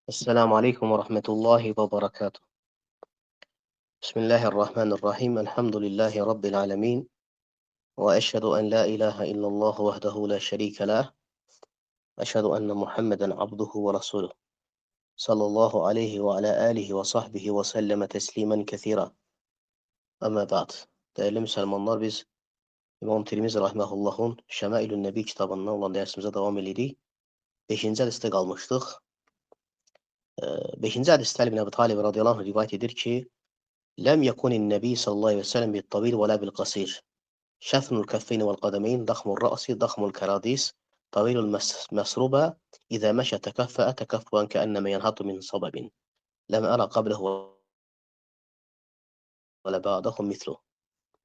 السلام عليكم ورحمة الله وبركاته. بسم الله الرحمن الرحيم. الحمد لله رب العالمين، وأشهد أن لا إله إلا الله وحده لا شريك له، أشهد أن محمدا عبده ورسوله صلى الله عليه وعلى آله وصحبه وسلم تسليما كثيرا. Amma ba'd. Değerli Müslümanlar, biz İmam Tirmizi Rahimahullah'ın Şemailün Nebi kitabından olan dersimize devam edirik. 5-ci hədisdə qalmışdıq. 5-ci hədisdə Ali ibn Əbi Talib radiyallahu anh rivayət edir ki, لم يكن النبي صلى الله عليه وسلم بالطويل ولا بالقصير، شثن الكفين والقدمين، ضخم الرأس، ضخم الكراديس، طويل المسربة، إذا مشى تكفأ تكفؤا كأنما ينهض من صبب، لم أرى قبله ولا بعده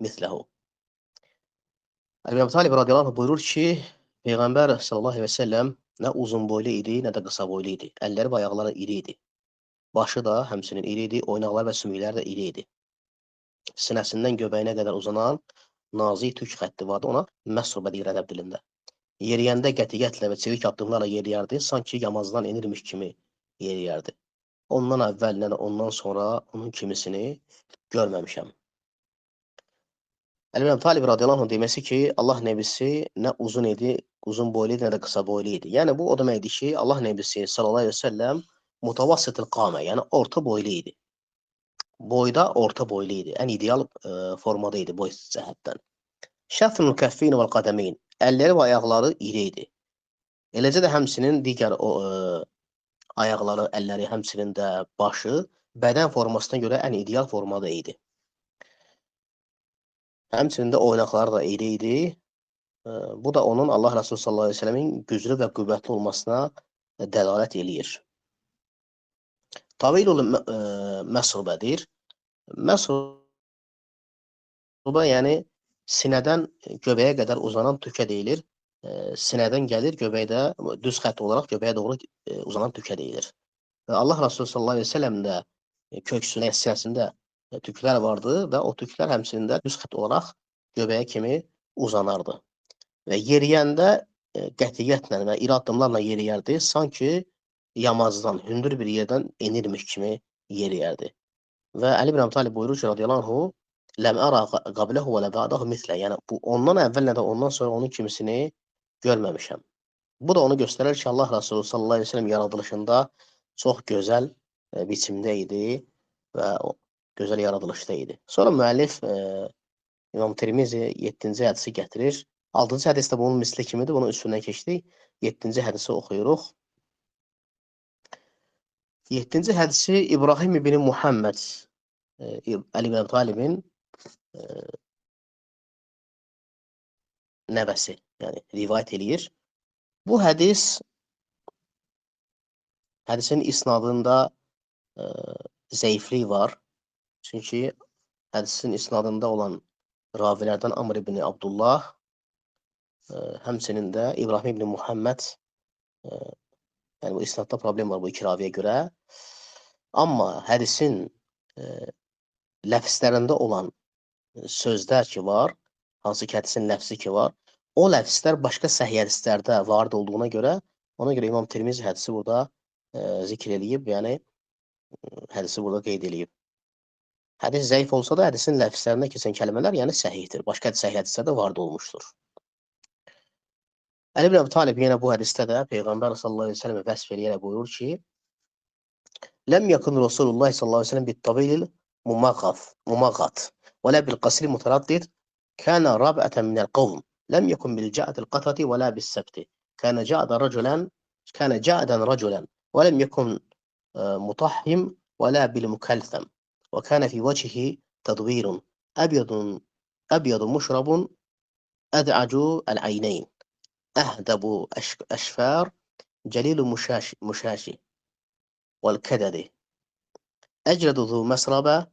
مثله. Ali ibn Əbi Talib radiyallahu anh buyurur ki, Peyğəmbər sallallahu aleyhi və səlləm nə uzun boylu idi, nə də qısa boylu idi. Əlləri və ayaqları iri idi. Başı da həmçinin iri idi, oynaqlar və sümükləri də iri idi. Sinəsindən göbəyinə qədər uzanan nazik tük xətti vardı, ona məsrubə deyir ərəb dilində. Yeriyəndə qətiyyətlə və çevik addımlarla yeriyərdi, sanki yamazdan enirmiş kimi yeriyərdi. Ondan əvvəl, nə də ondan sonra onun kimisini görməmişəm. Ali ibn Əbi Talib radiyallahu anh deməsi ki, Allah nəbisi nə uzun idi, uzun boylu idi, nə də qısa boylu idi. Yəni bu o deməkdir ki, Allah nəbisi sallallahu aleyhi və səlləm mutavassıtıl qamə, yəni orta boylu idi. Boyda orta boylu idi. Ən ideal formada idi boy cəhətdən. Şəfnul kəffin vəl qədəmin. Əlləri və ayaqları iri idi. Eləcə də həmçinin digər ayaqları, əlləri, həmçinin də başı bədən formasına görə ən ideal formada idi. Həmçinin də oynaqları da iri idi. Bu da onun Allah Resulü sallallahu aleyhi ve sellemin güclü və qüvvətli olmasına dəlalət eləyir. Tavilul məsrubədir. Məsruba yəni sinədən göbəyə qədər uzanan tükə deyilir. Sinədən gəlir, göbəkdə düz xətt olaraq göbəyə doğru uzanan tükə deyilir. Allah Resulü sallallahu aleyhi ve sellem də köksünə, sinəsində tüklər vardı və o tüklər həmçinin də düz xətt olaraq göbəyə kimi uzanardı. Və yeriyəndə qətiyyətlə və iri addımlarla yeriyərdi, sanki yamazdan, hündür bir yerdən enirmiş kimi yeriyərdi. Və Ali ibn Əbi Talib buyurur ki, radiyallahu anhu, ləm ərə qabləhu və lə bə'dahu mislə. Yəni, bu ondan əvvəl nə də ondan sonra onun kimisini görməmişəm. Bu da onu göstərir ki, Allah Resulü sallallahu aleyhi ve sellem yaradılışında çox gözəl biçimdə idi və gözəl yaradılışda idi. Sonra müəllif İmam Tirmizi 7-ci hədisi gətirir. 6-cı hədis də bunun misli kimidir. Bunun üstündən keçdik. 7-ci hədisi oxuyuruq. 7-ci hədisi İbrahim ibn Muhammed Ali ibn Əbi Talibin nəvəsi, yəni rivayət eləyir. Bu hədisin isnadında zəiflik var. Çünki hədisin isnadında olan ravilərdən Amr ibn Abdullah, həmçinin də İbrahim ibn Muhammed, yəni bu isnadda problem var bu iki raviyə görə. Amma hədisin ləfslərində olan sözlər ki var, hansı ki hədisin ləfsi ki var, o ləfslər başqa səhih hədislərdə varid olduğuna görə, ona görə İmam Tirmizi hədisi burada zikr eləyib, yəni hədisi burada qeyd eləyib. Hədis zəif olsa da hədisin ləfslərində keçən kəlmələr yəni səhihdir. Başqa səhih hədislərdə varid olmuşdur. Ali ibn Əbi Talib yenə bu hədisdə də Peyğəmbər sallallahu aleyhi ve sellem vəsf eləyərək buyurur ki, ləm yakun Rasulullah sallallahu aleyhi ve sellem bit-tabil mumaghat və lə bil-qasri mutaraddid, kana rab'atan min al-qawm, ləm yakun bil-ja'd al-qatati və lə bis-sabti, kana ja'dan rajulan və ləm yakun mutahhim və lə bil-mukaltham. وكان في وجهه تدوير أبيض مشرب أدعج العينين أهدب أشفار جليل مشاشي والكدد أجلد ذو مسربة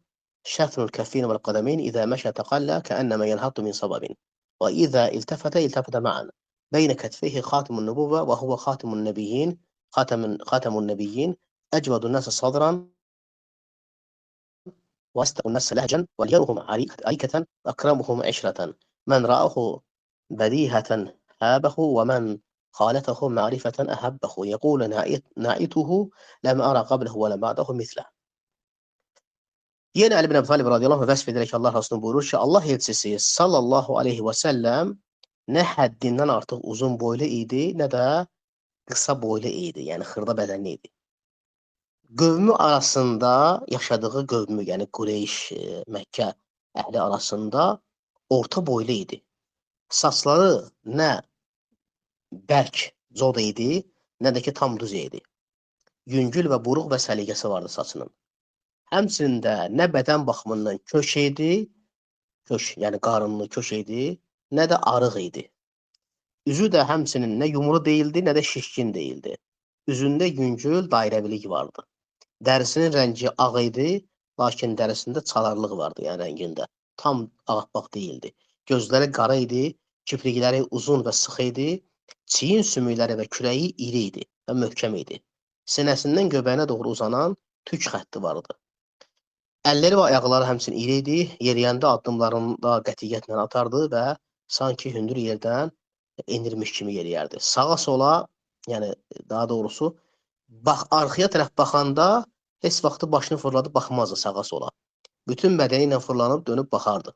شثن الكفين والقدمين إذا مشى تقلى كأنما ينهض من صبب وإذا التفت معا بين كتفيه خاتم النبوة وهو خاتم النبيين أجود الناس صدرا وأصدق الناس لهجا وليرهم عريكة أكرمهم عشرة من رآه بديهة هابه ومن خالته معرفة أحبه يقول نعيته لم أرى قبله ولا بعده مثله. Yine Ali bin Abi Talib radıyallahu anh vəsf edərək Allah Rasulü buyurur ki, Allah elçisi sallallahu aleyhi və səlləm nə həddindən artıq uzun boylu idi, nə də qısa boylu idi, yəni xırda bədənli idi. Qövmü arasında yaşadığı qövmü, yəni Qureyş, Məkkə əhli arasında orta boylu idi. Saçları nə bərk cod idi, nə də ki tam düz idi. Yüngül və buruq və səliqəsi vardı saçının. Həmçinin də nə bədən baxımından kök idi, yəni qarınlı kök idi, nə də arıq idi. Üzü də həmçinin nə yumru deyildi, nə də şişkin deyildi. Üzündə yüngül dairəvilik vardı. Dərisinin rəngi ağ idi, lakin dərisində çalarlıq vardı, yəni rəngində. Tam ağappaq deyildi. Gözləri qara idi, kiprikləri uzun və sıx idi, çiyin sümükləri və kürəyi iri idi və möhkəm idi. Sinəsindən göbəyinə doğru uzanan tük xətti vardı. Əlləri və ayaqları həmçinin iri idi, yeriyəndə addımlarında qətiyyətlə atardı və sanki hündür yerdən endirmiş kimi yeriyərdi. Sağa sola, yəni daha doğrusu, arxaya tərəf baxanda heç vaxtı başını fırladıb baxmazdı sağa sola. Bütün bədəni ilə fırlanıb dönüb baxardı.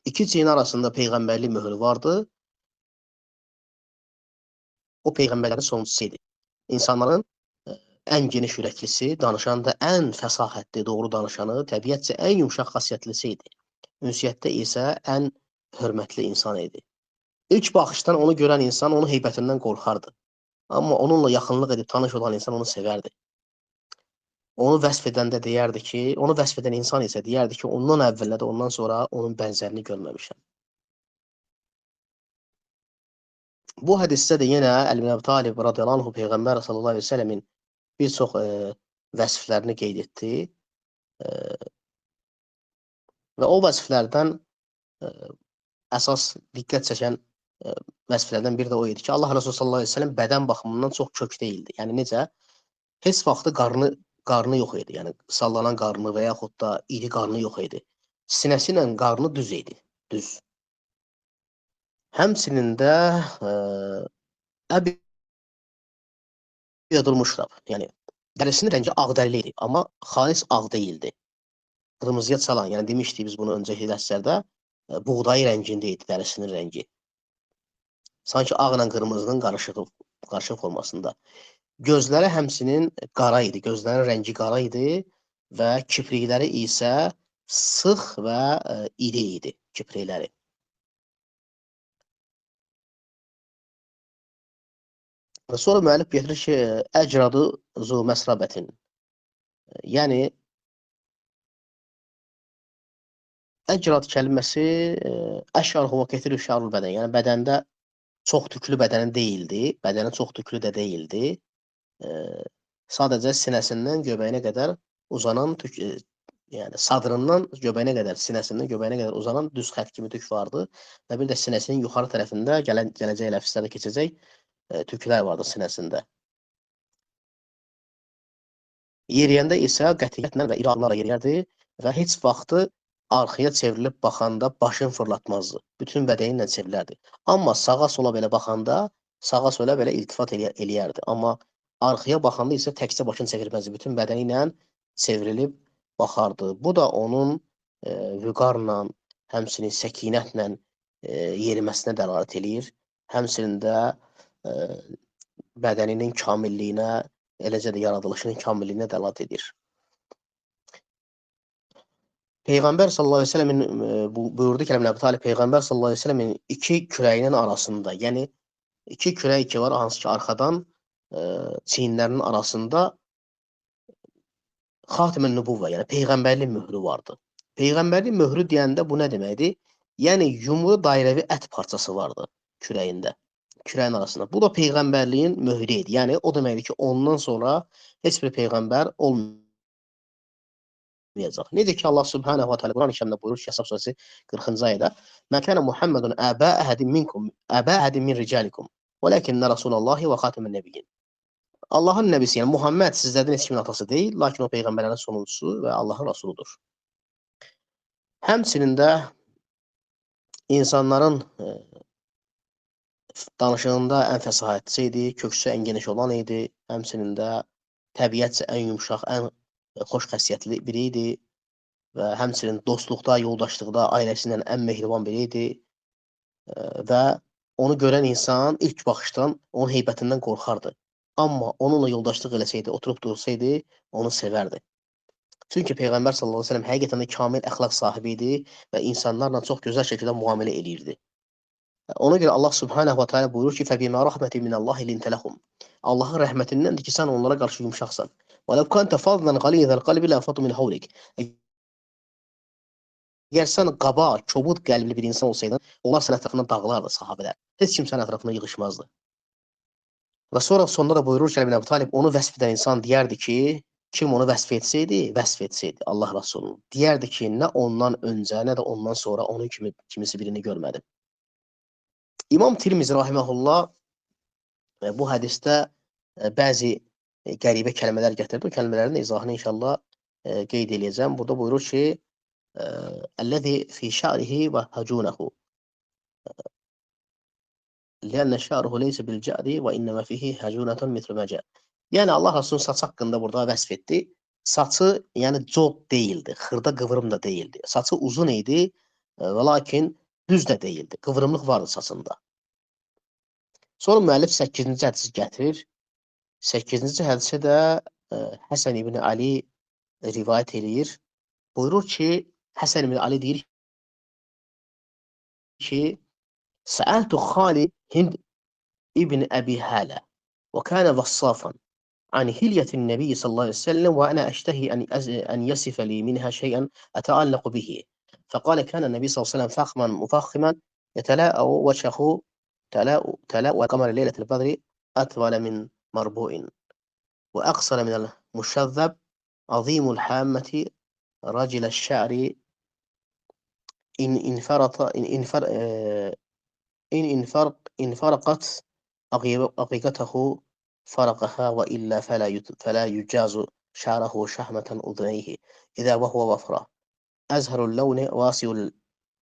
İki çiyin arasında peyğəmbərlik möhrü vardı. O peyğəmbərlərin sonuncusu idi. İnsanların ən geniş ürəklisi, danışanda ən fəsahətli, doğru danışanı, təbiətcə ən yumşaq xasiyyətlisi idi. Ünsiyyətdə isə ən hörmətli insan idi. İlk baxışdan onu görən insan onun heybətindən qorxardı. Amma onunla yaxınlıq edib tanış olan insan onu sevərdi. Onu vəsf edəndə deyərdi ki, onu vəsf edən insan isə deyərdi ki, ondan əvvəldə də ondan sonra onun bənzərini görməmişəm. Bu hədisdə də yenə Əli bin Əbi Talib radiyallahu anh Peyğəmbər sallallahu aleyhi ve sellemin bir çox vəsflərini qeyd etdi və o vəsflərdən əsas diqqət çəkən vəsflərdən biri də o idi ki, Allah Resulü sallallahu aleyhi ve sellem bədən baxımından çox kök deyildi. Yəni necə? Heç vaxtı qarnı yox idi. Yəni sallanan qarnı və yaxud da iri qarnı yox idi. Sinəsi ilə qarnı düz idi. Düz. Həmçinin də yadılmışlar. Yəni dərisinin rəngi ağdərili idi, amma xalis ağ deyildi. Qırmızıya çalan, yəni demişdik biz bunu öncəki dərslərdə, buğdayı rəngində idi dərisinin rəngi. Sanki ağ ilə qırmızının qarışıq formasında. Gözləri həmçinin qara idi, gözlərinin rəngi qara idi və kiprikləri isə sıx və iri idi kiprikləri. Sonra müəllif getirir ki, əcradı zu məsrabətin. Yəni, əcrad kəlməsi əşar huva ketirir şarul bədən. Yəni, bədəndə çox tüklü bədəni deyildi. Bədəni çox tüklü də deyildi. Sadəcə sinəsindən göbəyinə qədər uzanan, yəni sadrından göbəyinə qədər, sinəsindən göbəyinə qədər uzanan düz xət kimi tük vardı. Və bir də sinəsinin yuxarı tərəfində gələcək ləfslərdə keçəcək tüklər vardı sinəsində. Yeriyəndə isə qətiyyətlə və iradlarla yeriyərdi və heç vaxtı arxaya çevrilib baxanda başını fırlatmazdı. Bütün bədəni ilə çevrilərdi. Amma sağa sola belə baxanda, sağa sola belə iltifat eləyərdi. Amma arxaya baxanda isə təkcə başını çevirməzdi. Bütün bədəni ilə çevrilib baxardı. Bu da onun vüqarla, həmçinin səkinətlə yeriməsinə dəlalət eləyir. Həmçinin də bədəninin kamilliyinə, eləcə də yaradılışının kamilliyinə dəlalət edir. Peyğəmbər sallallahu aleyhi ve sellemin buyurdu ki, Əbi Talib Peyğəmbər sallallahu aleyhi ve sellemin iki kürəyinin arasında, yəni iki kürək ki var, hansı ki arxadan çiyinlərinin arasında xatimən nübuvvə, yəni peyğəmbərlik möhrü vardı. Peyğəmbərlik möhrü deyəndə bu nə deməkdir? Yəni yumru dairəvi ət parçası vardı kürəyində. Kürəyin arasında. Bu da peyğəmbərliyin möhrü idi. Yəni o deməkdir ki, ondan sonra heç bir peyğəmbər olmayacaq. Necə ki Allah Subhanahu wa Taala Quran-ı Kərimdə buyurur ki, Hesab surəsi 40-cı ayədə: "Mə kana Muhammedun aba ahadin minkum, aba ahadin min rijalikum, velakinna Rasulullahi və xatemun nebiyyin." Allahın nəbisi, yəni Muhammed sizlərdən heç kimin atası deyil, lakin o peyğəmbərlərin sonuncusu və Allahın rasuludur. Həmçinin də insanların danışığında ən fəsahətli idi, köksü ən geniş olan idi, həmçinin də təbiətcə ən yumşaq, ən xoş xəssiyyətli biri idi və həmçinin dostluqda, yoldaşlıqda ailəsi ilə ən mehriban biri idi və onu görən insan ilk baxışdan onun heybətindən qorxardı. Amma onunla yoldaşlıq eləsəydi, oturub dursaydı, onu sevərdi. Çünki Peyğəmbər sallallahu əleyhi və səlləm həqiqətən də kamil əxlaq sahibi idi və insanlarla çox gözəl şəkildə müamilə eləyirdi. Ona görə Allah Subhanahu va Taala buyurur ki: "Fəbimə rahmetin minallahi lintə lehum." Allahın rəhmətindəndir ki, sən onlara qarşı yumşaqsan. "Və law kunta fadlan ghalizal qalbi lanfaddu min hawlik." Əgər sən qaba, kobud qəlbli bir insan olsaydın, onlar sənin ətrafından dağılardı sahabelər. Heç kim sənin ətrafına yığışmazdı. Və sonra sonda da buyurur ki, Əli ibn Əbi Talib onu vəsf edən insan deyərdi ki, kim onu vəsf etsəydi Allah Rasulunu. Deyərdi ki, nə ondan öncə, nə də ondan sonra onun kimisi birini görmədim. İmam Tirmizi rahimehullah bu hədisdə bəzi qəribə kəlmələr gətirdi. Bu kəlmələrin izahını inşallah qeyd edəcəm. Burada buyurur ki, "Əlləzi fi şa'rihi və hacunehu." "Lianna şa'ruhu leysa bil ca'di və innema fihi hacunatun mislu ma ca." Yəni Allah Rasulunun saç haqqında burada vəsf etdi. Saçı, yəni cod deyildi, xırda qıvrım da deyildi. Saçı uzun idi və lakin düz də deyildi. Qıvrımlıq vardı saçında. Sonra müəllif 8-ci hədisi gətirir. 8-ci hədisə də Həsən ibn Ali rivayət eləyir. Buyurur ki, Həsən ibn Ali deyir ki, "Səəltu Xalid Hind ibn Əbi Hələ və kənə vassafan عن هلية النبي صلى الله عليه وسلم وأنا أشتهي أن يصف لي منها شيئا أتعلق به فقال كان النبي صلى الله عليه وسلم فخما مفخما يتلاء وجهه تلاء وقمر ليلة البدر أطول من مربوع وأقصر من المشذب عظيم الحامة رجل الشعر إن انفرط إن انفر إن انفرق انفرقت أغيقته فرقها وإلا فلا يجاز شعره شحمة أذنيه إذا وهو وفرة أزهر اللون واسع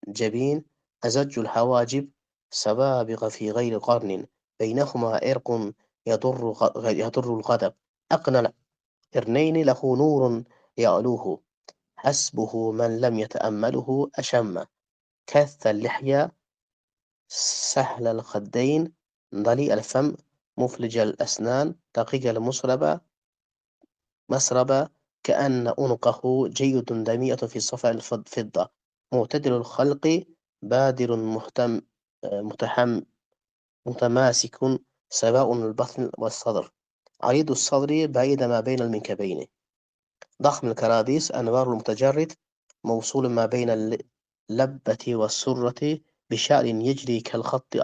الجبين أزج الحواجب سبابغ في غير قرن بينهما عرق يضر الغضب أقنى القرنين له نور يعلوه حسبه من لم يتأمله أشم كث اللحية سهل الخدين ضليء الفم مفلج الأسنان دقيق المسربة مسربة كأن أنقه جيد دمية في صفع الفضة معتدل الخلق بادر متماسك سواء البطن والصدر عريض الصدر بعيد ما بين المنكبين ضخم الكراديس أنوار المتجرد موصول ما بين اللبة والسرة بشعر يجري كالخط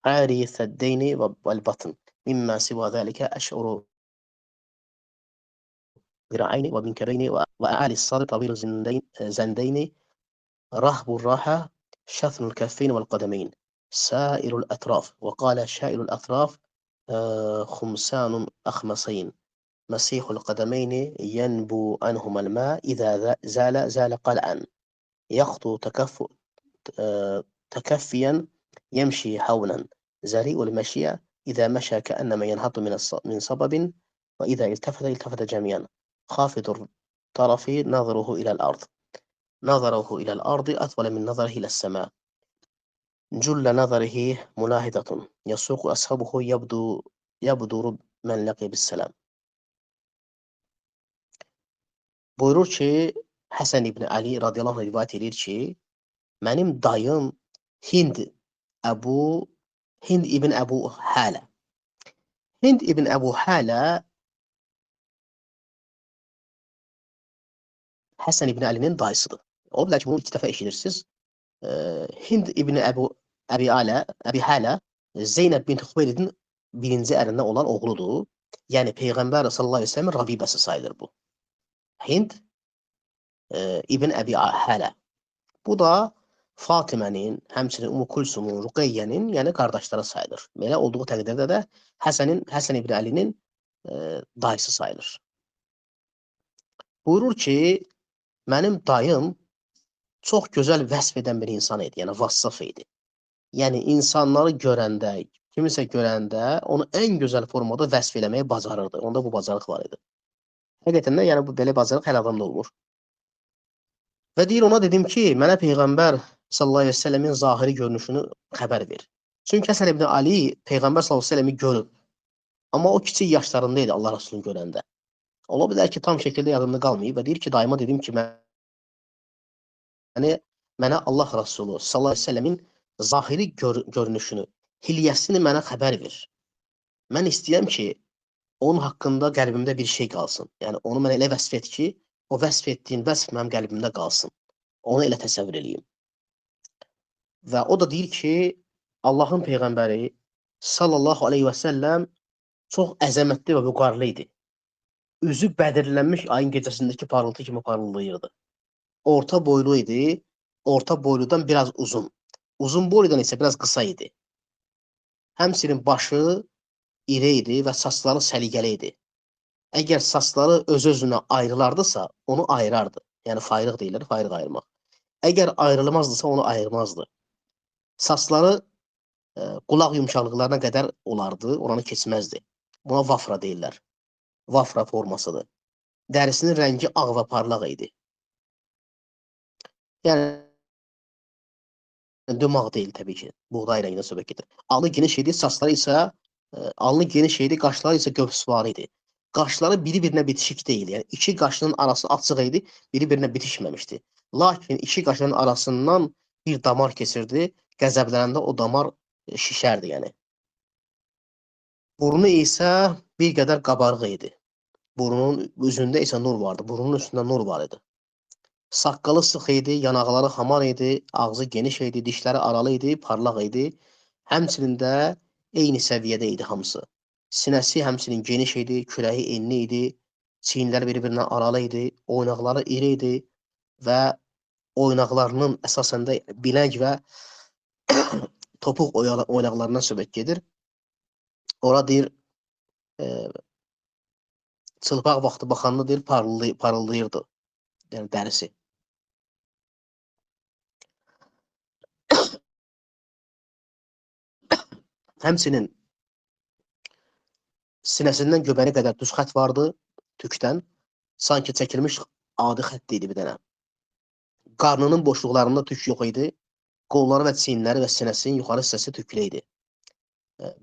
عاري الثدين والبطن مما سوى ذلك أشعر ذراعين ومنكبين وأعالي الصدر طويل زندين رهب الراحة شثن الكفين والقدمين سائر الأطراف وقال شائر الأطراف خمسان أخمصين مسيح القدمين ينبو عنهما الماء إذا زال قلعا يخطو تكفيا يمشي حولا زريء المشية إذا مشى كأنما ينهض من صبب وإذا التفت جميعا خافض الطرف نظره إلى الأرض أطول من نظره إلى السماء جل نظره مناهضة يسوق أصحابه يبدو من لقي بالسلام. Buyurur ki, Həsən ibn Ali radiyallahu anh rivayət edir ki, mənim dayım Hind ibn Əbu Hələ. Hind ibn Əbu Hələ Həsən ibn Əlinin dayısıdır. O bilər ki, bunu 2 dəfə eşidirsiniz. Hind ibn Əbi Hələ Zeynəb bint Xubeydin birinci ərindən olan oğludur. Yəni Peyğəmbər sallallahu əleyhi və səlləmin rabibəsi sayılır bu. Hind ibn Əbi Hələ. Bu da Fatimənin, həmçinin Ümmü Kulsumun, Ruqeyyənin, yəni qardaşları sayılır. Belə olduğu təqdirdə də Həsən ibn Əlinin dayısı sayılır. Buyurur ki, mənim dayım çox gözəl vəsf edən bir insan idi, yəni vassaf idi. Yəni insanları görəndə, kimisə görəndə onu ən gözəl formada vəsf eləməyi bacarırdı. Onda bu bacarıq var idi. Həqiqətən də yəni bu belə bacarıq hər adamda olmur. Və deyir ona dedim ki, mənə Peyğəmbər sallallahu əleyhi və səlləmin zahiri görünüşünü xəbər ver. Çünki Həsən ibn Ali Peyğəmbər sallallahu əleyhi və səlləmi görüb. Amma o kiçik yaşlarında idi Allah Rəsulunu görəndə. Ola bilər ki, tam şəkildə yadımda qalmayıb və deyir ki, daima dedim ki, mənə Allah Rəsulu sallallahu əleyhi və səlləmin zahiri görünüşünü, hilyəsini mənə xəbər ver. Mən istəyirəm ki, onun haqqında qəlbimdə bir şey qalsın. Yəni onu mənə elə vəsf et ki, o vəsf etdiyin vəsf mənim qəlbimdə qalsın. Onu elə təsəvvür eləyim. Və o da deyir ki, Allahın peyğəmbəri sallallahu aleyhi və səlləm çox əzəmətli və vüqarlı idi. Üzü bədirlənmiş ayın gecəsindəki parıltı kimi parıldayırdı. Orta boylu idi, orta boyludan biraz uzun. Uzun boyludan isə biraz qısa idi. Həmçinin başı iri idi və saçları səliqəli idi. Əgər saçları öz-özünə ayrılardısa, onu ayırardı. Yəni fayrıq deyirlər, fayrıq ayırmaq. Əgər ayrılmazdısa, onu ayırmazdı. Saçları qulaq yumşaqlıqlarına qədər olardı, oranı keçməzdi. Buna vafra deyirlər. Vafra formasıdır. Dərisinin rəngi ağ və parlaq idi. Yəni dümağ deyil təbii ki. Buğday rənginə söhbət gedir. Alnı geniş idi, saçları isə alnı geniş idi, qaşları isə gövsvarı idi. Qaşları biri-birinə bitişik deyil. Yəni iki qaşının arası açıq idi, biri-birinə bitişməmişdi. Lakin iki qaşının arasından bir damar keçirdi. Qəzəblənəndə o damar şişərdi yəni. Burnu isə bir qədər qabarıq idi. Burnunun üzündə isə nur vardı. Burnunun üstündə nur var idi. Saqqalı sıx idi, yanaqları hamar idi, ağzı geniş idi, dişləri aralı idi, parlaq idi. Həmçinin də eyni səviyyədə idi hamısı. Sinəsi həmçinin geniş idi, kürəyi enli idi, çiyinləri bir-birinə aralı idi, oynaqları iri idi və oynaqlarının əsasında bilək və topuq oynaqlarından söhbət gedir. Ora deyir, çılpaq vaxtı baxanda deyir, parıldayırdı. Yəni dərisi. Həmçinin sinəsindən göbəri qədər düz xət vardı, tükdən. Sanki çəkilmiş adi xətt idi bir dənə. Qarnının boşluqlarında tük yox idi. Qolları və çiyinləri və sinəsinin yuxarı hissəsi tüklü idi.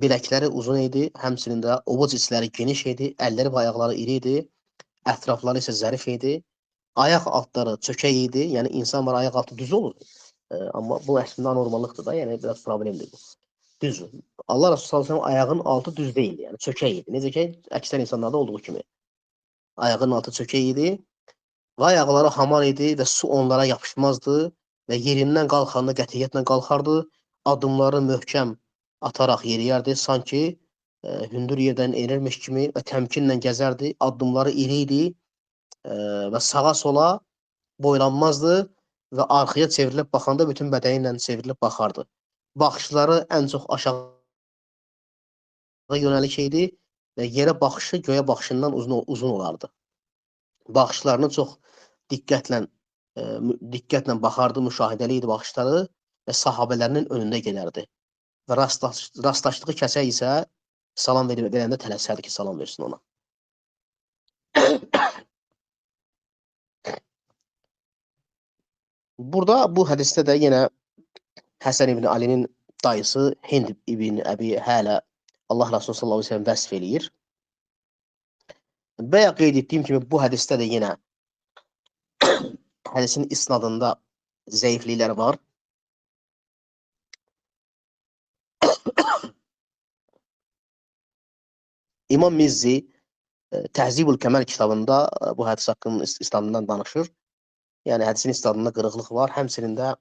Biləkləri uzun idi, həmçinin də ovuc içləri geniş idi, əlləri və ayaqları iri idi, ətrafları isə zərif idi. Ayaq altları çökək idi, yəni insan var, ayaq altı düz olur. Amma bu əslində anormallıqdır da, yəni biraz problemdir bu. Düz. Allah Resulü sallallahu əleyhi və səlləm ayağının altı düz deyildi, yəni çökək idi. Necə ki, əksər insanlarda olduğu kimi. Ayağının altı çökək idi və ayaqları hamar idi və su onlara yapışmazdı və yerindən qalxanda qətiyyətlə qalxardı. Addımları möhkəm ataraq yeriyərdi, sanki hündür yerdən enirmiş kimi və təmkinlə gəzərdi. Addımları iri idi və sağa sola boylanmazdı və arxaya çevrilib baxanda bütün bədəni ilə çevrilib baxardı. Baxışları ən çox aşağı yönəlik idi və yerə baxışı göyə baxışından uzun olardı. Baxışlarını çox diqqətlə baxardı, müşahidəli idi baxışları və sahabələrinin önündə gedərdi. Və rastlaşdığı kəsə isə salam verəndə tələsərdi ki, salam versin ona. Burada bu hədisdə də yenə Həsən ibn Alinin dayısı Hind ibn Əbi Hələ Allah Rasulü sallallahu əleyhi və səlləm vəsf eləyir. Bayaq qeyd etdiyim kimi bu hədisdə də yenə hədisin isnadında zəifliklər var. İmam Mizzi Təhzibul Kəməl kitabında bu hədis haqqının isnadından danışır. Yəni hədisin isnadında qırıqlıq var. Həmçinin də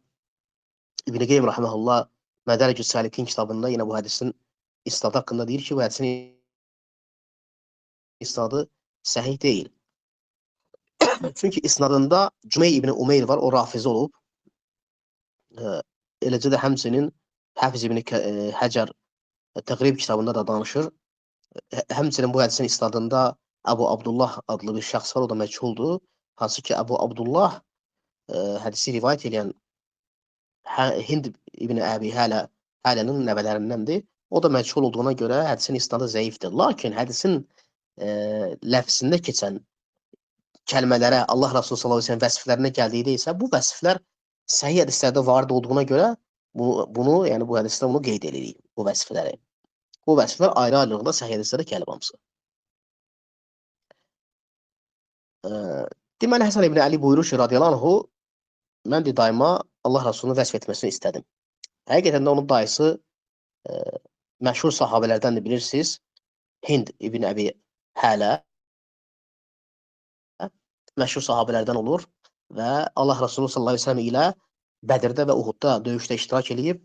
İbn Qeym rahmehullah Mədəricü's Salikin kitabında yenə bu hədisin isnadı haqqında deyir ki, bu hədisin isnadı səhih deyil. Çünki isnadında Cümey ibn Umeyr var, o rafizi olub. Eləcə də həmçinin Həfiz ibn Həcər Təqrib kitabında da danışır. Həmçinin bu hədisin isnadında Əbu Abdullah adlı bir şəxs var, o da məchuldur. Hansı ki, Əbu Abdullah hədisi rivayət edən Hind ibn Əbi Hələ Hələnin nəvələrindəndir. O da məchul olduğuna görə hədisin isnadı zəifdir. Lakin hədisin ləfzində keçən kəlmələrə Allah Resulü sallallahu əleyhi və səlləm vəsiflərinə gəldikdə isə bu vəsiflər səhih hədislərdə varid olduğuna görə bunu yəni bu hədisdə bunu qeyd edirik bu vəsifləri. Bu vəsiflər ayrı-ayrılıqda səhih hədislərdə gəlib hamısı. Deməli Həsən ibn Əli buyurur ki, radiyallahu anhu, mən də daima Allah Resulunu vəsf etməsini istədim. Həqiqətən də onun dayısı məşhur sahabelərdən də bilirsiniz. Hind ibn Əbi Hələ məşhur sahabelərdən olur və Allah Resulü sallallahu əleyhi və səlləm ilə Bədirdə və Uhudda döyüşdə iştirak edib.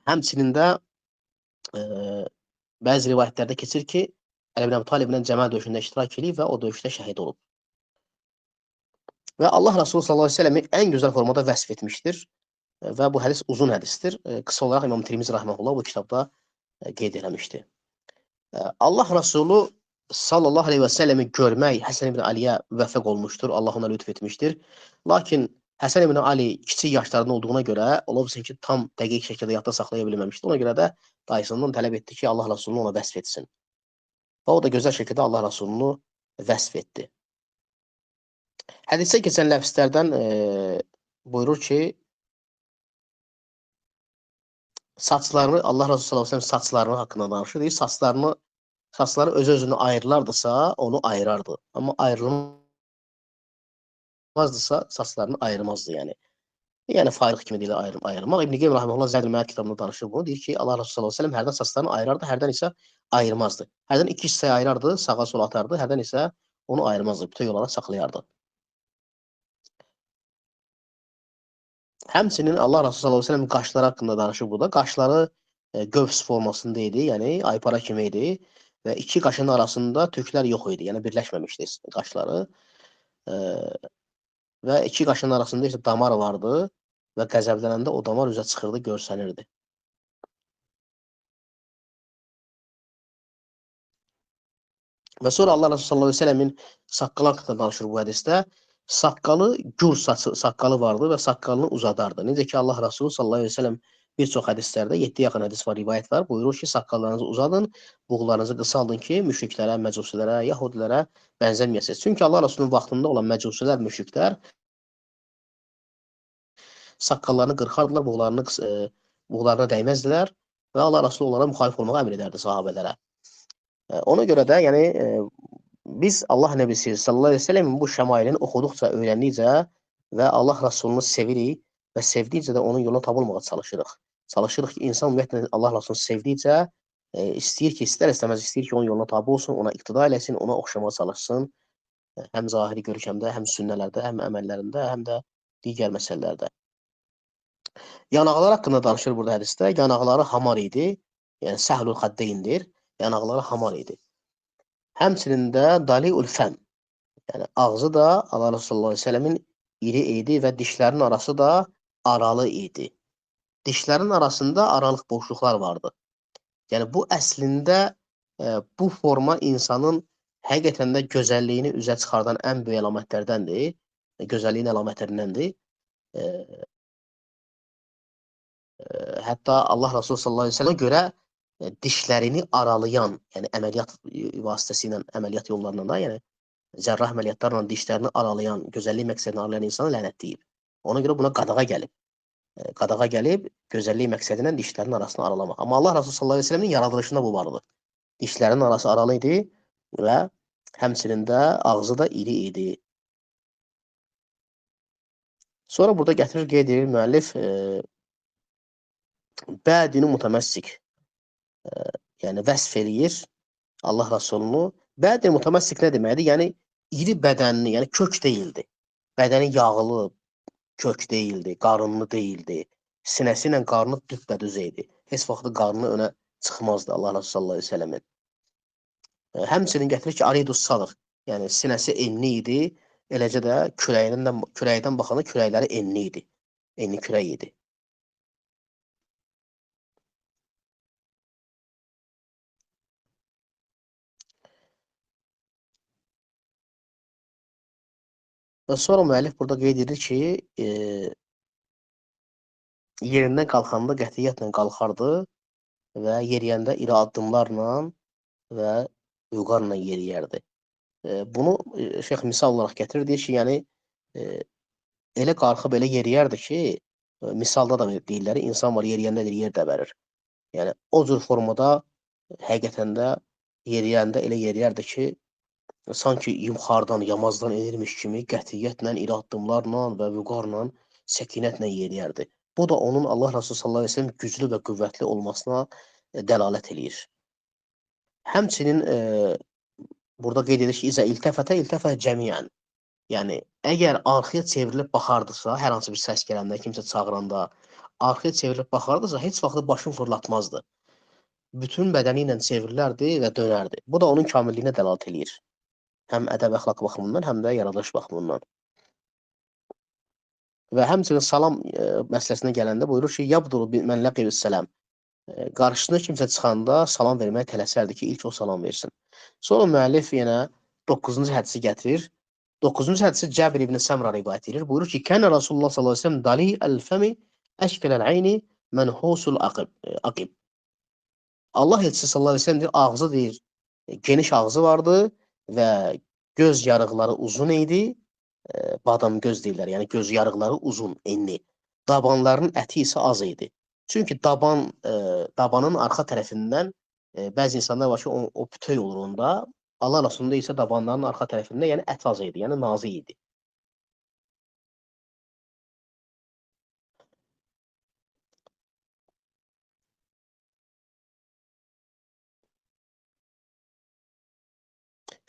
Həmçinin də bəzi rivayətlərdə keçir ki, Əli ibn Əbi Taliblə Cəməl döyüşündə iştirak edib və o döyüşdə şəhid olub. Və Allah Resulü sallallahu əleyhi və səlləmi ən gözəl formada vəsf etmişdir və bu hədis uzun hədisdir. Qısa olaraq İmam Tirmizi rahmehullah bu kitabda qeyd etmişdi. Allah Resulü sallallahu aleyhi və səlləmi görmək Həsən ibn Aliyə müvəffəq olmuşdur. Allah ona lütf etmişdir. Lakin Həsən ibn Ali kiçik yaşlarında olduğuna görə, ola bilsin ki, tam dəqiq şəkildə yadda saxlaya bilməmişdir. Ona görə də dayısından tələb etdi ki, Allah Resulunu ona vəsf etsin. Və o da gözəl şəkildə Allah Resulunu vəsf etdi. Hədisdə keçən ləfzlərdən buyurur ki, saçlarını, Allah Resulü sallallahu aleyhi və səlləm saçlarını haqqında danışır. Deyir, saçları öz-özünü ayırlardısa, onu ayırardı. Amma ayrılmazdısa, saçlarını ayırmazdı yəni. Yəni, fayrıq kimi deyil ayırmaq. İbn-i Qeym rahimehullah Zədül Məəd kitabında danışır bunu. Deyir ki, Allah Resulü sallallahu aleyhi və səlləm hərdən saçlarını ayırardı, hərdən isə ayırmazdı. Hərdən iki hissəyə ayırardı, sağa sola atardı, hərdən isə onu ayırmazdı, bütöv olaraq saxlayardı. Həmçinin Allah Resulü sallallahu əleyhi və səlləm qaşları haqqında danışır burada. Qaşları qövs formasında idi, yəni aypara kimi idi və iki qaşın arasında tüklər yox idi, yəni birləşməmişdi qaşları. Və iki qaşın arasında isə damar vardı və qəzəblənəndə o damar üzə çıxırdı, görsənirdi. Və sonra Allah Resulü sallallahu əleyhi və səlləmin saqqalı haqqında danışır bu hədisdə. Saqqalı gür saqqalı vardı və saqqalını uzadardı. Necə ki Allah Resulü sallallahu əleyhi və səlləm bir çox hədislərdə 7 yaxın hədis var, rivayət var. Buyurur ki, saqqallarınızı uzadın, buğularınızı qısaldın ki, müşriklərə, məcusilərə, yahudilərə bənzəməyəsiniz. Çünki Allah Resulünün vaxtında olan məcusilər, müşriklər saqqallarını qırxardılar, buğularına dəyməzdilər və Allah Resulü onlara müxalif olmağa əmr edərdi sahabələrə. Ona görə də, yəni biz Allah Nəbisi sallallahu əleyhi və səlləmin bu şəmailini oxuduqca, öyrəndikcə və Allah Rasulunu sevirik və sevdikcə də onun yoluna tapılmağa çalışırıq. Çalışırıq ki, insan ümumiyyətlə Allah Rasulunu sevdikcə istəyir ki, istər-istəməz istəyir ki, onun yoluna tabe olsun, ona iqtida eləsin, ona oxşamağa çalışsın. Həm zahiri görkəmdə, həm sünnələrdə, həm əməllərində, həm də digər məsələlərdə. Yanaqlar haqqında danışır burada hədisdə. Yanaqları hamar idi. Yəni səhlul xaddeyindir. Yanaqları hamar idi. Həmçinin də daliul fəm. Yəni ağzı da Allah Resulü sallallahu əleyhi və səlləmin iri idi və dişlərinin arası da aralı idi. Dişlərin arasında aralıq boşluqlar vardı. Yəni bu əslində bu forma insanın həqiqətən də gözəlliyini üzə çıxardan ən böyük əlamətlərdəndir. Gözəlliyin əlamətlərindəndir. Hətta Allah Resulü sallallahu əleyhi və səlləmə görə dişlərini aralayan, yəni əməliyyat vasitəsilə, əməliyyat yollarından da, yəni cərrah əməliyyatlarla dişlərini aralayan, gözəllik məqsədini aralayan insanı lənətləyib. Ona görə buna qadağa gəlib. Qadağa gəlib gözəllik məqsədilə dişlərin arasını aralamaq. Amma Allah Resulü sallallahu əleyhi və səlləmin yaradılışında bu vardı. Dişlərin arası aralı idi və həmçinin də ağzı da iri idi. Sonra burada gətirir, qeyd edir müəllif bədini mütəməssik, yəni vəsf eləyir Allah Rasulunu. Bədini mütəməssik nə deməkdir? Yəni iri bədənli, yəni kök deyildi. Bədəni yağlı, kök deyildi, qarınlı deyildi. Sinəsi ilə qarnı düpbədüz idi. Heç vaxtı qarnı önə çıxmazdı Allah Rasulü sallallahu əleyhi və səlləmin. Həmçinin gətirir ki, aridus sadr, yəni sinəsi enli idi, eləcə də kürəkdən baxanda kürəkləri enli idi. Enli kürək idi. Və sonra müəllif burada qeyd edir ki, yerindən qalxanda qətiyyətlə qalxardı və yeriyəndə iri addımlarla və vüqarla yeriyərdi. Bunu şeyx misal olaraq gətirir, deyir ki, yəni elə qalxıb elə yeriyərdi ki, misalda da deyirlər, insan var yeriyəndə deyir, yer dəbərir. Yəni o cür formada həqiqətən də yeriyəndə elə yeriyərdi ki, sanki yuxarıdan, yamazdan enirmiş kimi qətiyyətlə, iri addımlarla və vüqarla, səkinətlə yeriyərdi. Bu da onun Allah Resulü sallallahu əleyhi və səlləm güclü və qüvvətli olmasına dəlalət eləyir. Həmçinin burada qeyd edir ki, İzə iltəfə cəmiən. Yəni, əgər arxaya çevrilib baxardısa, hər hansı bir səs gələndə, kimsə çağıranda, arxaya çevrilib baxardısa, heç vaxt başını fırlatmazdı. Bütün bədəni ilə çevrilərdi və dönərdi. Bu da onun kamilliyinə dəlalət eləyir. Həm ədəb əxlaq baxımından, həm də yaradılış baxımından. Və həmçinin salam məsələsinə gələndə buyurur ki, yabduru mən ləqibüs səlam. Qarşısına kimsə çıxanda salam verməyə tələsərdi ki, ilk o salam versin. Sonra müəllif yenə 9-cu hədisi gətirir. 9-cu hədisi Cəbir ibn Səmra rivayət edir. Buyurur ki, Kənə Rasulullah sallallahu əleyhi və səlləm dali əl-fəmi əşkələl-əyni mənhusul aqib. Allah elçisi sallallahu əleyhi və səlləm deyir, ağzı deyir, geniş ağzı vardı və göz yarıqları uzun idi. Badam göz deyirlər, yəni göz yarıqları uzun, enli. Dabanların əti isə az idi. Çünki dabanın arxa tərəfindən bəzi insanlar var ki, o bütöy olur onda. Allah Rasulunda isə dabanların arxa tərəfində, yəni ət az idi, yəni nazik idi.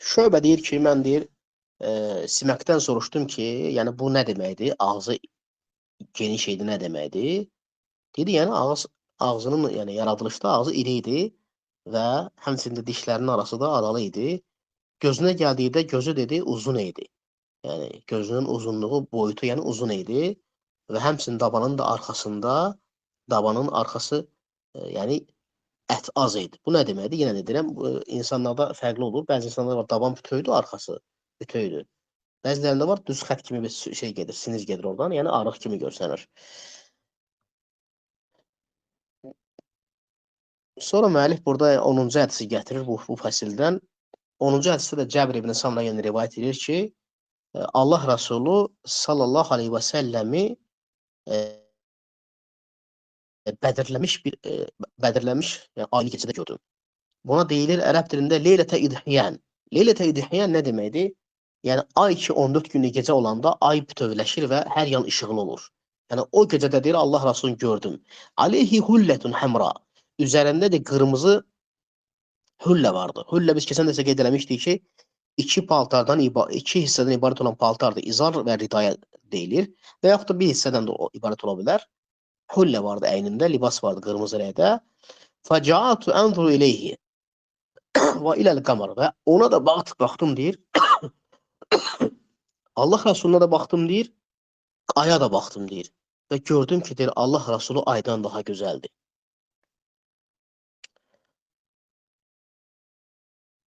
Şöbə deyir ki, mən deyir, Siməkdən soruşdum ki, yəni bu nə deməkdir? Ağzı geniş idi, nə deməkdir? Dedi, yəni ağzının, yəni yaradılışda ağzı iri idi və həmçində dişlərinin arası da aralı idi. Gözünə gəldikdə gözü dedi uzun idi. Yəni gözünün uzunluğu, boyutu yəni uzun idi və həmçinin dabanın da arxasında, dabanın arxası yəni ət az idi. Bu nə deməkdir? Yenə də deyirəm, insanlarda fərqli olur. Bəzi insanlar var, daban bütöydür, arxası bütöydür. Bəzilərində var, düz xət kimi bir şey gedir, sinir gedir oradan, yəni arıq kimi görsənir. Sonra müəllif burada 10-cu hədisi gətirir bu fəsildən. 10-cu hədisdə də Cəbir ibn Samra yəni rivayət edir ki, Allah Rasulü sallallahu aleyhi və səlləmi bədirləmiş yəni aylı gecədə gördüm. Buna deyilir ərəb dilində leylətə idhiyən. Leylətə idhiyən nə deməkdir? Yəni ay ki 14 günlük gecə olanda ay bütövləşir və hər yan işıqlı olur. Yəni o gecədə deyir Allah Rasulunu gördüm. Aleyhi hullətun həmra. Üzərində də qırmızı hüllə vardı. Hüllə biz keçən dəfə qeyd eləmişdik ki, iki hissədən ibarət olan paltardır. İzar və ridaya deyilir. Və yaxud da bir hissədən də ibarət ola bilər. Hüllə vardı əynində, libas vardı qırmızı rəngdə. Fəcəatu ənzuru ileyhi və iləl qamar. Və ona da baxdım deyir. Allah Rasuluna da baxdım deyir. Aya da baxdım deyir. Və gördüm ki, deyir, Allah Rasulü aydan daha gözəldir.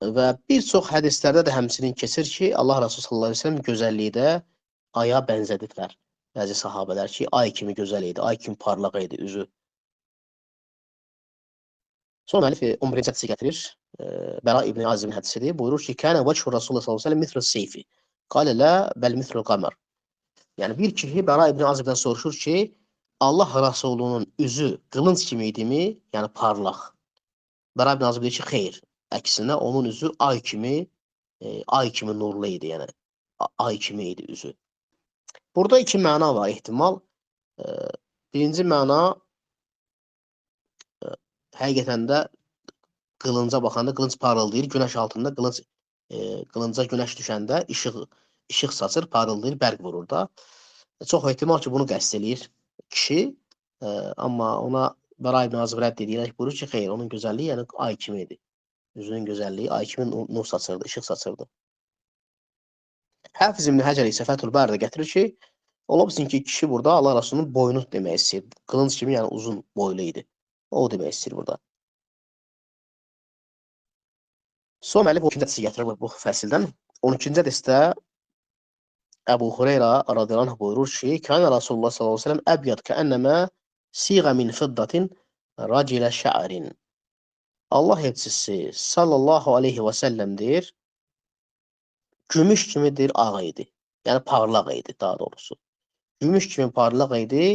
Və bir çox hədislərdə də həmçinin keçir ki, Allah Rasulü sallallahu əleyhi və səlləm gözəllikdə aya bənzədiblər. Bəzi sahabələr ki, ay kimi gözəl idi, ay kimi parlaq idi üzü. Sonra müəllif 11-ci hədisi gətirir. Bəra ibn Azibin hədisidir. Buyurur ki, Kənə vəchur Rasulullah sallallahu əleyhi və səlləm mithl seyfi. Qalə la bəl mithl qamar. Yəni bir kişi Bəra ibn Azibdən soruşur ki, Allah Rasulunun üzü qılınc kimi idimi? Yəni parlaq. Bəra ibn Azib deyir ki, xeyr. Əksinə onun üzü ay kimi nurlu idi, yəni ay kimi idi üzü. Burada iki məna var ehtimal. Birinci məna həqiqətən də qılınca baxanda qılınc parıldayır, günəş altında qılınca günəş düşəndə işıq saçır, parıldayır, bərq vurur da. Çox ehtimal ki, bunu qəsd eləyir kişi, amma ona Bəra ibn Azib rədd edirək, buyurur ki, xeyr, onun gözəlliyi yəni ay kimi idi. Üzünün gözəlliyi ay kimi nur saçırdı, işıq saçırdı. Həfiz İbn Həcər isə Fəthül Baridə gətirir ki, ola bilsin ki, kişi burada Allah Rasulunun boynu demək istəyir. Qılınc kimi, yəni uzun boylu idi. O demək istəyir burada. Sonra müəllif 12-ci hədisi gətirir bu fəsildən. 12-ci hədisdə Əbu Hureyra radiyallahu anh buyurur ki, Kənə Rasulullah sallallahu aleyhi ve sellem əbyad kəənnəmə siğə min fiddatin racilə şə'rin. Allah elçisi sallallahu aleyhi və səlləm deyir, gümüş kimidir ağ idi. Yəni parlaq idi daha doğrusu. Gümüş kimi parlaq idi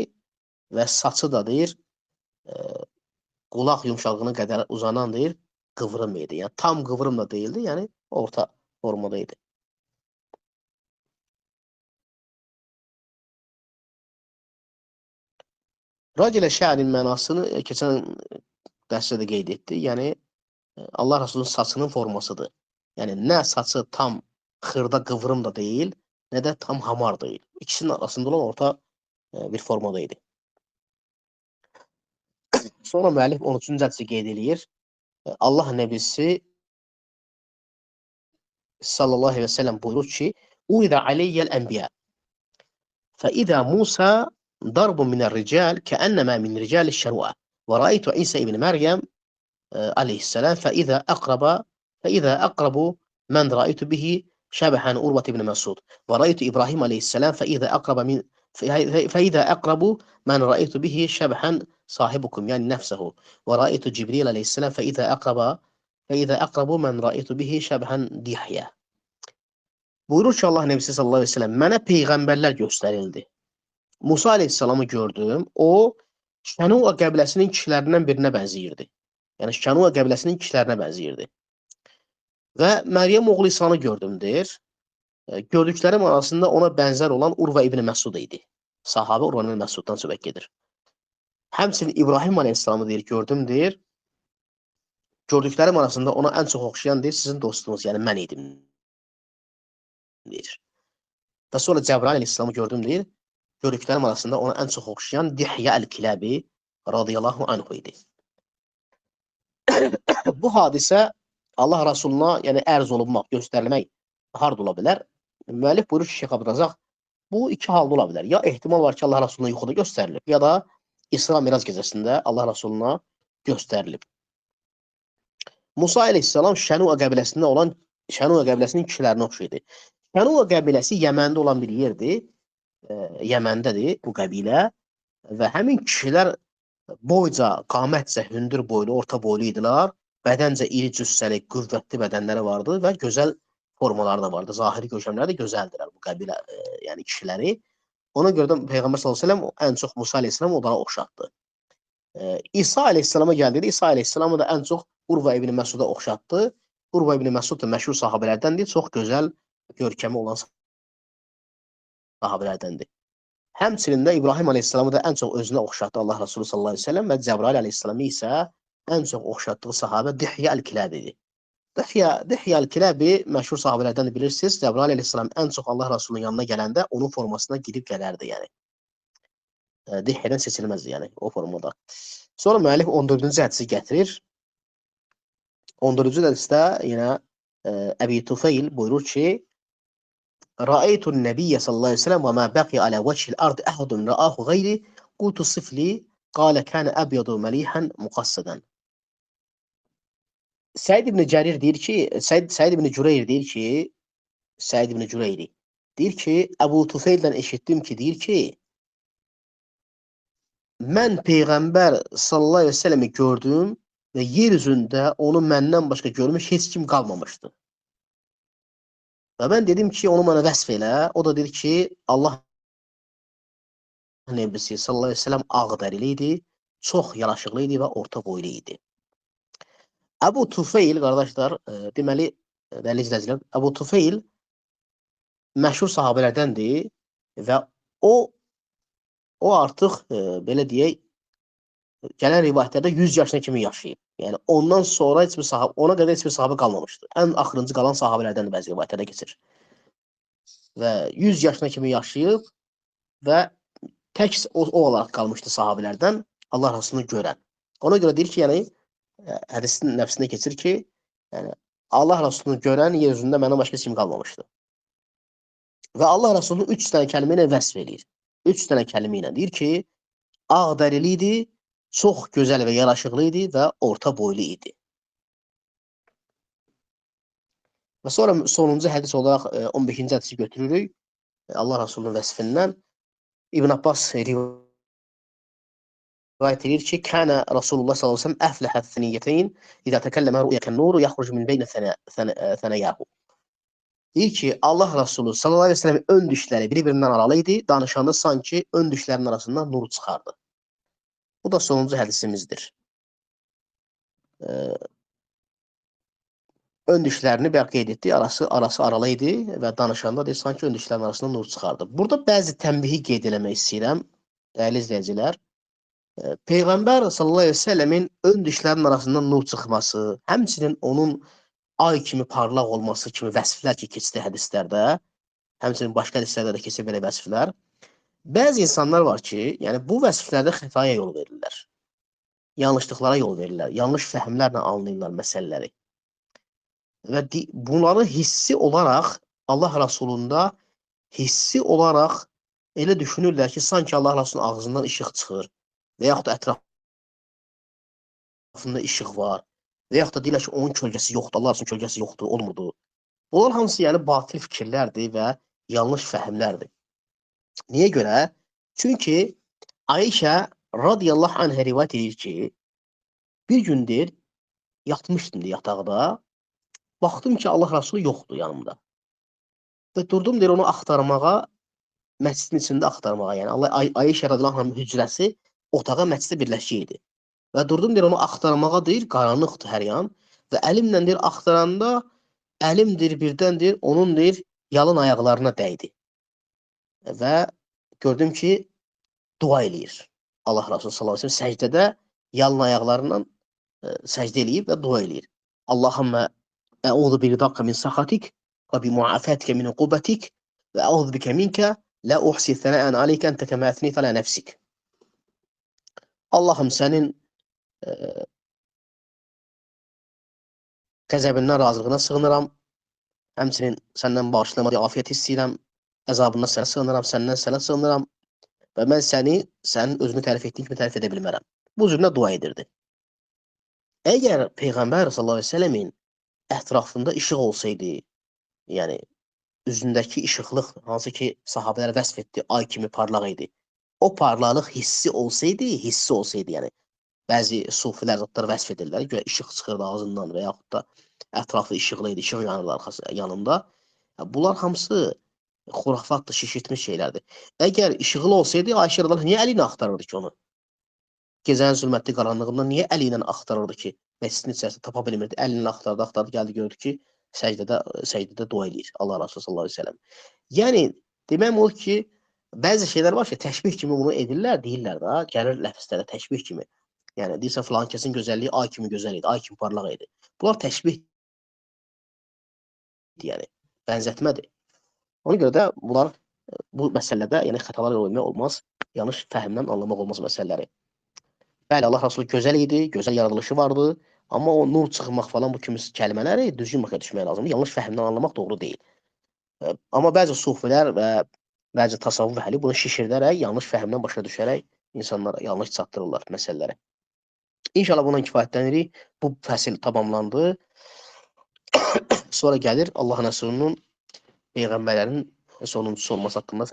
və saçı da deyir, qulaq yumşaqlığına qədər uzanan deyir, qıvrım idi. Yəni tam qıvrım da değildi, yəni orta formada idi. Racilə şə'rin mənasını keçən dərsdə də qeyd etdi. Yəni Allah Resulü'nün saçının formasıdır. Yəni nə saçı tam xırda qıvrım da deyil, nə də tam hamar deyil. İkisinin arasında olan orta bir formada idi. Sonra müəllif 13-cü hədisi qeyd edir. Allah nəbisi sallallahu aleyhi və səlləm buyurur ki, "Uidə aleyyəl ənbiya. Fəidə Musa darbun minər-rical kəənnəmə min ricaliş-şərua. Və rəaytu İsa ibn Məryəm aleyhisselam فإذا أقرب من رأيت به شبها عروة بن مسعود ورأيت إبراهيم عليه السلام فإذا أقرب من رأيت به شبها صاحبكم يعني نفسه ورأيت جبريل عليه السلام فإذا أقرب من رأيت به شبها دحية. Buyurur ki Allah Nebisi sallallahu aleyhi ve sellem mənə peyğəmbərlər göstərildi. Musa aleyhisselamı gördüm. O Şənua qəbiləsinin kişilərindən birinə bənzəyirdi. Yəni Şənua qəbiləsinin kişilərinə bənzəyirdi. Və Məryəm oğlu İsa'nı gördüm deyir. Gördüklərim arasında ona bənzər olan Urva ibn Məsud idi. Sahabə Urva ibn Məsuddan söhbət gedir. Həmçinin İbrahim aleyhisselamı deyir, gördüm deyir. Gördüklərim arasında ona ən çox oxşayan deyir, sizin dostunuz, yəni mən idim deyir. Və sonra Cəbrail aleyhisselamı gördüm deyir. Gördüklərim arasında ona ən çox oxşayan Dihyə əl-Kiləbi radiyallahu anhu idi. Bu hadisə Allah Rasuluna yəni ərz olunmaq, göstərilmək harda ola bilər? Müəllif buyurur ki, Şeyx Abdrazaq, bu iki halda ola bilər. Ya ehtimal var ki, Allah Rasuluna yuxuda göstərilib, ya da İsra Miraz gecəsində Allah Rasuluna göstərilib. Musa aleyhisselam Şənua qəbiləsinin kişilərinə oxşaydı. Şənua qəbiləsi Yəməndə olan bir yerdir. Yəməndədir bu qəbilə və həmin kişilər boyca, qamətcə, hündür boylu, orta boylu idilər. Bədəncə iri cüssəli, qüvvətli bədənləri vardı və gözəl formaları da vardı. Zahiri görkəmləri də gözəldirlər bu qəbilə, yəni kişiləri. Ona görə də Peyğəmbər sallallahu əleyhi və səlləm ən çox Musa əleyhisselam onlara oxşatdı. İsa əleyhisselama gəldikdə İsa əleyhisselamı da ən çox Urva ibn Məsuda oxşatdı. Urva ibn Məsud da məşhur sahabelərdəndir, çox gözəl görkəmi olan sahabelərdəndir. Həmçinin də İbrahim aleyhisselamı da ən çox özünə oxşatdı Allah Resulü sallallahu əleyhi və səlləm və Cəbrail aleyhisselamı isə ən çox oxşatdığı sahabə Dihyə əl-Kiləbidir. Dihyə əl-Kiləbi məşhur sahabelərdən bilirsiniz. Cəbrail əleyhisselam ən çox Allah Resulünün yanına gələndə onun formasına girib gələrdi, yəni. Dihyədən seçilməzdi, yəni o formada. Sonra müəllif 14-cü hədisi gətirir. 14-cü hədisdə yenə Əbi Tufeyl buyurur ki, Ra'aytun Nabiyyə sallallahu əleyhi və səlləm və ma baqiya ala vecihil ard ahadun ra'ahu ghayri qultu sifli qala kana abyadu malihan muqassadan. Səid ibn Cərir deyir ki, Səid ibn Cüreyr deyir ki, Əbu Tufeyldən eşitdim ki, deyir ki, mən Peyğəmbər sallallahu əleyhi və səlləmi gördüm və yer üzündə onu məndən başqa görmüş heç kim qalmamışdı. Və mən dedim ki, onu mənə vəsf elə. O da dedi ki, Allah Nəbisi sallallahu əleyhi və səlləm ağdərili idi, çox yaraşıqlı idi və orta boylu idi. Əbu Tufeyl, qardaşlar, deməli, dəyərli izləyicilər, Əbu Tufeyl məşhur sahabelərdəndir və o artıq, belə deyək, gələn rivayətlərdə 100 yaşına kimi yaşayıb. Yəni, ondan sonra ona qədər heç bir sahabə qalmamışdı. Ən axırıncı qalan sahabelərdən bəzi rivayətlərdə keçir. Və 100 yaşına kimi yaşayıb və tək o olaraq qalmışdı sahabelərdən Allah Rasulunu görən. Ona görə deyir ki, yəni, hədisin nəfsində keçir ki, yəni, Allah Rasulunu görən yer üzündə məndən başqa kim qalmamışdı. Və Allah Rasulunu 3 dənə kəlmə ilə vəsf edir. 3 dənə kəlmə ilə deyir ki, ağdərili idi, çox gözəl və yaraşıqlı idi və orta boylu idi. Və sonra sonuncu hədis olaraq 15-ci hədisi götürürük. Allah Rasulunun vəsfindən İbn Abbas rivayət rivayet edir ki, kənə Rasulullah sallallahu əleyhi və səlləm əfləhə thaniyyəteyn idə təkəlləmə ru'yəkən nuru yaxrucu min beynə thənəyahu. Deyir ki, Allah Rasulü sallallahu əleyhi və səlləm ön dişləri bir-birindən aralı idi. Danışanda sanki ön dişlərinin arasından nur çıxardı. Bu da sonuncu hədisimizdir. Ön dişlərini bəlkə qeyd etdi, arası aralı idi və danışanda deyir, sanki ön dişlərin arasından nur çıxardı. Burada bəzi tənbihi qeyd eləmək istəyirəm, dəyərli izləyicilər. Peyğəmbər sallallahu əleyhi və səlləmin ön dişlərin arasından nur çıxması, həmçinin onun ay kimi parlaq olması kimi vəsflər ki, keçdi hədislərdə, həmçinin başqa hədislərdə də keçir belə vəsflər. Bəzi insanlar var ki, yəni bu vəsflərdə xətaya yol verirlər. Yanlışlıqlara yol verirlər. Yanlış fəhmlərlə anlayırlar məsələləri. Və bunları hissi olaraq Allah Rasulunda hissi olaraq elə düşünürlər ki, sanki Allah Rasulunun ağzından işıq çıxır və yaxud da ətrafında işıq var və yaxud da deyirlər ki, onun kölgəsi yoxdur, Allah Rasulunun kölgəsi yoxdur, olmurdu. Bunlar hamısı yəni batil fikirlərdir və yanlış fəhmlərdir. Niyə görə? Çünki Ayşə radiyallahu anhə rivayet edir ki, bir gündür yatmışdım yataqda, baxdım ki, Allah Rasulü yoxdur yanımda. Və durdum deyir onu axtarmağa, məscidin içində axtarmağa. Yəni Ayşə radiyallahu anhın hücrəsi otağa məsciddə birləşik idi. Və durdum deyir onu axtarmağa deyir, qaranlıqdır hər yan. Və əlimlə deyir axtaranda, əlim deyir birdən deyir, onun deyir yalın ayaqlarına dəydi. Və gördüm ki, dua eləyir. Allah Rasulü sallallahu əleyhi və səlləm səcdədə yalın ayaqlarından səcdə eləyib və dua eləyir. Allahümmə əuzu biridaqə min saxatik və bimuafətikə min uqubətik və əuzu bikə minkə lə uhsi thənəən aleykə əntə kəmə əsneytə lə nəfsik. Allahım sənin qəzəbindən, razılığına sığınıram. Həmçinin səndən bağışlamadı, afiyət istəyirəm. Əzabından sənə sığınıram, səndən sənə sığınıram. Və mən sənin özünü tərif etdiyin kimi tərif edə bilmərəm. Bu cürlə dua edirdi. Əgər Peyğəmbər sallallahu əleyhi və səlləmin ətrafında işıq olsaydı, yəni üzündəki işıqlıq, hansı ki sahabələr vəsf etdi, ay kimi parlaq idi. O parlaqlıq hissi olsaydı, yəni bəzi sufilər zətlər vəsf edirlər, görə işıq çıxırdı ağzından və yaxud da ətrafı işıqlı idi, işıq yanırdı yanında. Bunlar hamısı xurafatdır, şişirtmiş şeylərdir. Əgər işıqlı olsaydı, Ayşə radiyallahu anhə niyə əli ilə axtarırdı ki onu? Gecənin zülmətli qaranlığından niyə əli ilə axtarırdı ki, məscidin içərisində tapa bilmirdi, əli ilə axtardı, gəldi gördü ki, səcdədə dua eləyir Allah Rasulü sallallahu əleyhi və səlləm. Yəni deməm odur ki, bəzi şeylər var ki, təşbih kimi bunu edirlər, deyirlər də, gəlir ləfzlərdə təşbih kimi. Yəni deyirsən filan kəsin gözəlliyi ay kimi gözəl idi, ay kimi parlaq idi. Bunlar təşbih, yəni bənzətmədir. Ona görə də bunlar bu məsələdə, yəni xətalar yol vermək olmaz, yanlış fəhmdən anlamaq olmaz məsələləri. Bəli, Allah Rasulü gözəl idi, gözəl yaradılışı vardı, amma o nur çıxmaq falan bu kimi kəlmələri düzgün başa düşmək lazımdır. Yanlış fəhmdən anlamaq doğru deyil. Amma bəzi sufilər və bəzi tasavvuf əhli bunu şişirdərək, yanlış fəhmdən başa düşərək insanlara yanlış çatdırırlar məsələləri. İnşallah bundan kifayətlənirik. Bu fəsil tamamlandı. Sonra gəlir Allah Rəsulunun, Peyğəmbərlərin sonuncusu olması haqqında